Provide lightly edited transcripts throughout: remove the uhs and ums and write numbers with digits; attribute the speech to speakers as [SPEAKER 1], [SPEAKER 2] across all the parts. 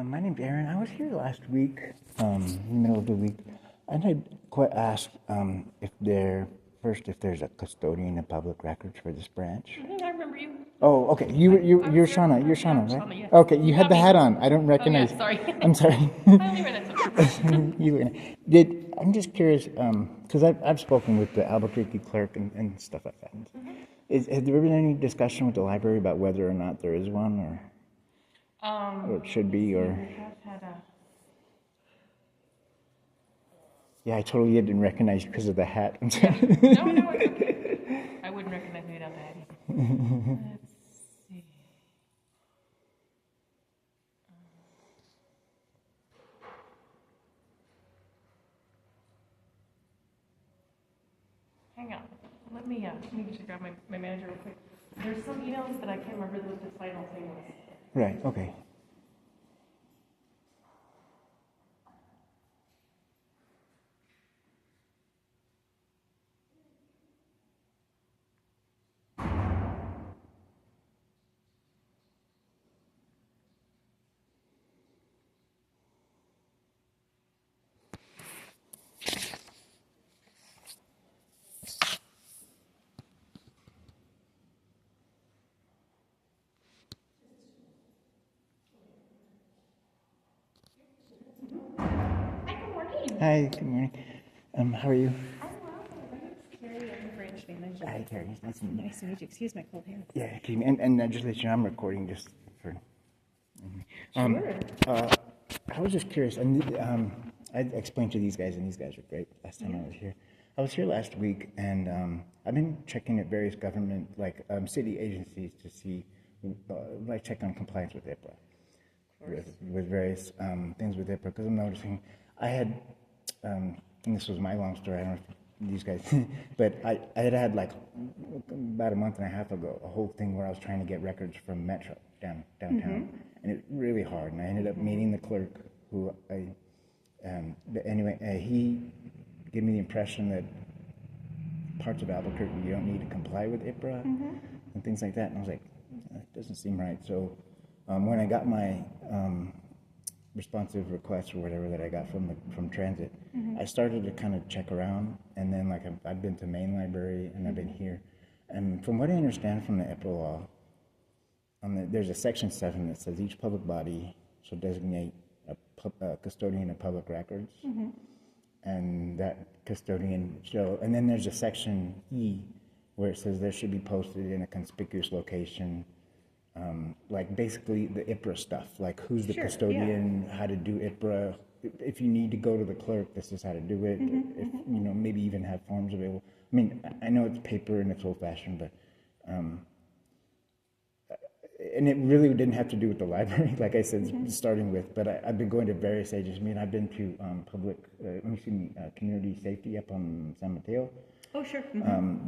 [SPEAKER 1] My name's Aaron. I was here last week, in the middle of the week, and I asked if there's a custodian of public records for this branch.
[SPEAKER 2] I remember you.
[SPEAKER 1] Oh, okay. You're Shauna. You're Shauna, right?
[SPEAKER 2] Shauna, yes.
[SPEAKER 1] Okay, you had the hat on. I don't recognize.
[SPEAKER 2] Oh, yeah, sorry.
[SPEAKER 1] I'm sorry.
[SPEAKER 2] I only read
[SPEAKER 1] I'm just curious, because I've spoken with the Albuquerque clerk and stuff like that. Has there been any discussion with the library about whether or not there is one, or it should be, or?
[SPEAKER 2] We have had a...
[SPEAKER 1] Yeah, I totally didn't recognize you because of the hat. I'm sorry.
[SPEAKER 2] No, it's okay. I wouldn't recognize me without the hat either. Let's see. Hang on. Let me just grab my manager real quick. There's some emails that I can't remember what the final thing was.
[SPEAKER 1] Right, okay. Hi, good morning. How are you?
[SPEAKER 2] I'm well. My name's Terri. I'm the branch manager.
[SPEAKER 1] Hi, Terri. Nice to meet you.
[SPEAKER 2] Nice to meet you. Excuse my cold hair.
[SPEAKER 1] Yeah, and just let you know, I'm recording just for...
[SPEAKER 2] Sure.
[SPEAKER 1] I was just curious, and I explained to these guys, and these guys were great last time I was here. I was here last week, and I've been checking at various government, like city agencies to see, check on compliance with IPRA. With various things with IPRA, because I'm noticing I had, and this was my long story, I don't know if these guys, but I had like about a month and a half ago a whole thing where I was trying to get records from Metro downtown, and it was really hard, and I ended up meeting the clerk who he gave me the impression that parts of Albuquerque you don't need to comply with IPRA and things like that, and I was like, that doesn't seem right. So when I got my responsive request or whatever that I got from Transit, I started to kind of check around, and then like I've been to Main Library and I've been here, and from what I understand from the IPRA law, there's a section 7 that says each public body shall designate a custodian of public records, and that custodian shall, and then there's a section E where it says there should be posted in a conspicuous location. Like basically the IPRA stuff, like who's the custodian, how to do IPRA. If you need to go to the clerk, this is how to do it. If maybe even have forms available. I mean, I know it's paper and it's old-fashioned, but and it really didn't have to do with the library, like I said, starting with. But I've been going to various agencies. I mean, I've been to community safety up on San Mateo.
[SPEAKER 2] Oh, sure.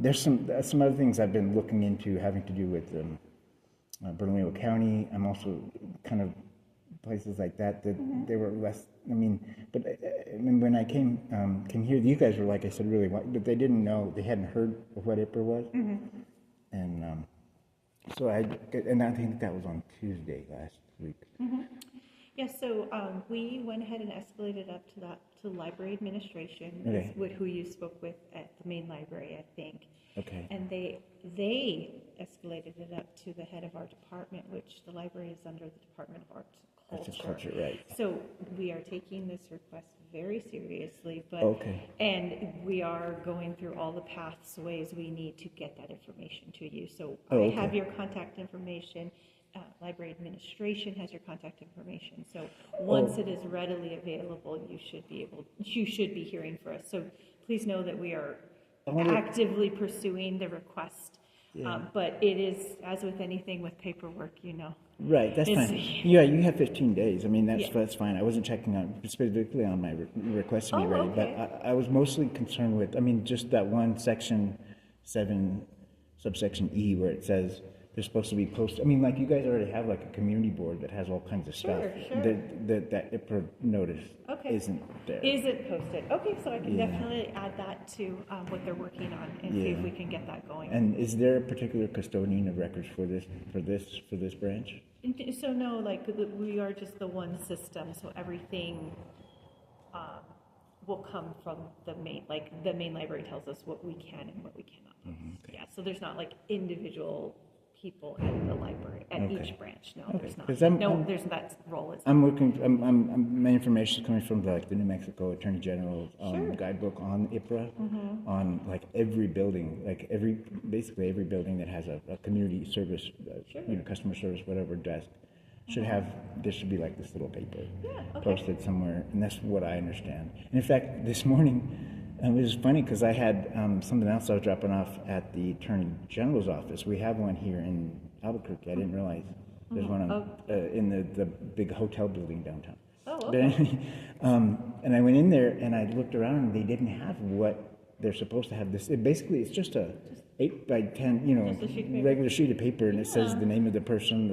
[SPEAKER 1] There's some other things I've been looking into having to do with Bernalillo County. I'm also kind of places like that they were less. I mean, but when I came here, you guys were, like I said, really, but they didn't know, they hadn't heard of what IPRA was, and so I think that was on Tuesday last week.
[SPEAKER 3] Yeah, so we went ahead and escalated up to library administration, who you spoke with at the main library, I think.
[SPEAKER 1] Okay.
[SPEAKER 3] And they escalated it up to the head of our department, which the library is under the Department of Arts and Culture.
[SPEAKER 1] Culture, right.
[SPEAKER 3] So we are taking this request very seriously, and we are going through all the pathways we need to get that information to you. So I have your contact information. Library administration has your contact information. So once it is readily available, you should be hearing from us. So please know that we are actively pursuing the request. But it is, as with anything with paperwork,
[SPEAKER 1] Right, that's fine. Yeah, you have 15 days. I mean, that's fine. I wasn't checking on specifically on my request to be ready, but I was mostly concerned with, just that one section 7, subsection E, where it says they're supposed to be posted. I mean, like, you guys already have like a community board that has all kinds of stuff.
[SPEAKER 3] Sure.
[SPEAKER 1] That IPRA notice isn't there.
[SPEAKER 3] Isn't posted. Okay, so I can definitely add that to what they're working on and see if we can get that going.
[SPEAKER 1] And is there a particular custodian of records for this branch?
[SPEAKER 3] So no, like, we are just the one system, so everything will come from the main, like, the main library tells us what we can and what we cannot do.
[SPEAKER 1] Okay.
[SPEAKER 3] Yeah, so there's not like individual people at the library, at each branch, no,
[SPEAKER 1] Okay.
[SPEAKER 3] there's not.
[SPEAKER 1] 'Cause
[SPEAKER 3] There's that role.
[SPEAKER 1] I'm working, my information is coming from like the New Mexico Attorney General's
[SPEAKER 3] Sure.
[SPEAKER 1] guidebook on IPRA, on like every building, like basically every building that has a community service, customer service, whatever desk, should have, there should be like this little paper posted somewhere, and that's what I understand. And in fact, this morning, it was funny because I had something else I was dropping off at the Attorney General's office. We have one here in Albuquerque. I didn't realize there's one in the big hotel building downtown.
[SPEAKER 3] Oh,
[SPEAKER 1] But
[SPEAKER 3] okay.
[SPEAKER 1] anyway, and I went in there and I looked around and they didn't have what they're supposed to have. Basically, it's just a 8 by 10,
[SPEAKER 3] Just a sheet of paper.
[SPEAKER 1] regular sheet of paper, and it says the name of the person,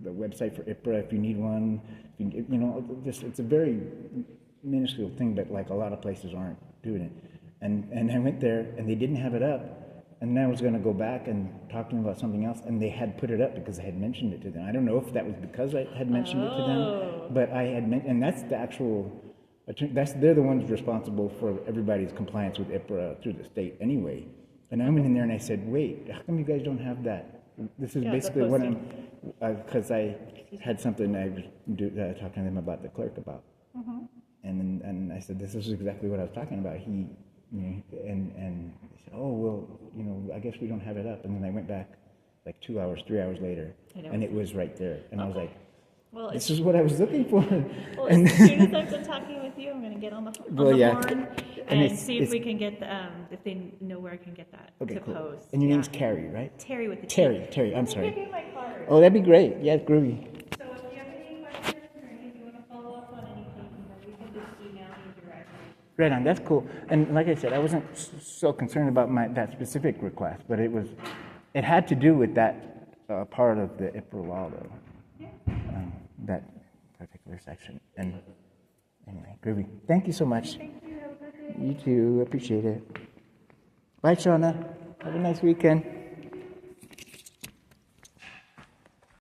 [SPEAKER 1] the website for IPRA if you need one. It's a very minuscule thing, but like a lot of places aren't doing it. And I went there and they didn't have it up, and then I was going to go back and talk to them about something else, and they had put it up because I had mentioned it to them. I don't know if that was because I had mentioned it to them, but I had and that's the actual. They're the ones responsible for everybody's compliance with IPRA through the state anyway. And I went in there and I said, wait, how come you guys don't have that? This is basically what because I had something I was talking to them about the clerk about. And I said, this is exactly what I was talking about. And they said, oh, well, I guess we don't have it up. And then I went back like 2 hours, 3 hours later, and it was right there. And I was like,
[SPEAKER 3] well,
[SPEAKER 1] this is what I was looking for.
[SPEAKER 3] Well, as soon as I'm done talking with you, I'm going to get on the horn and see if we can get if they know where I can get that to
[SPEAKER 1] cool.
[SPEAKER 3] post.
[SPEAKER 1] And your name's Carrie, right?
[SPEAKER 3] Terry with the
[SPEAKER 1] Terry, I'm sorry.
[SPEAKER 3] Give you my card.
[SPEAKER 1] Oh, that'd be great. Yeah, groovy.
[SPEAKER 3] So if you have any questions or if you want to follow up on anything, we can just email me directly.
[SPEAKER 1] Right on, that's cool. And like I said, I wasn't so concerned about that specific request, but it had to do with that part of the IPRA law, though. That particular section. And anyway, groovy. Thank you so much.
[SPEAKER 3] Thank you. Have a good day.
[SPEAKER 1] You too. Appreciate it. Bye, Shauna. Have a nice weekend.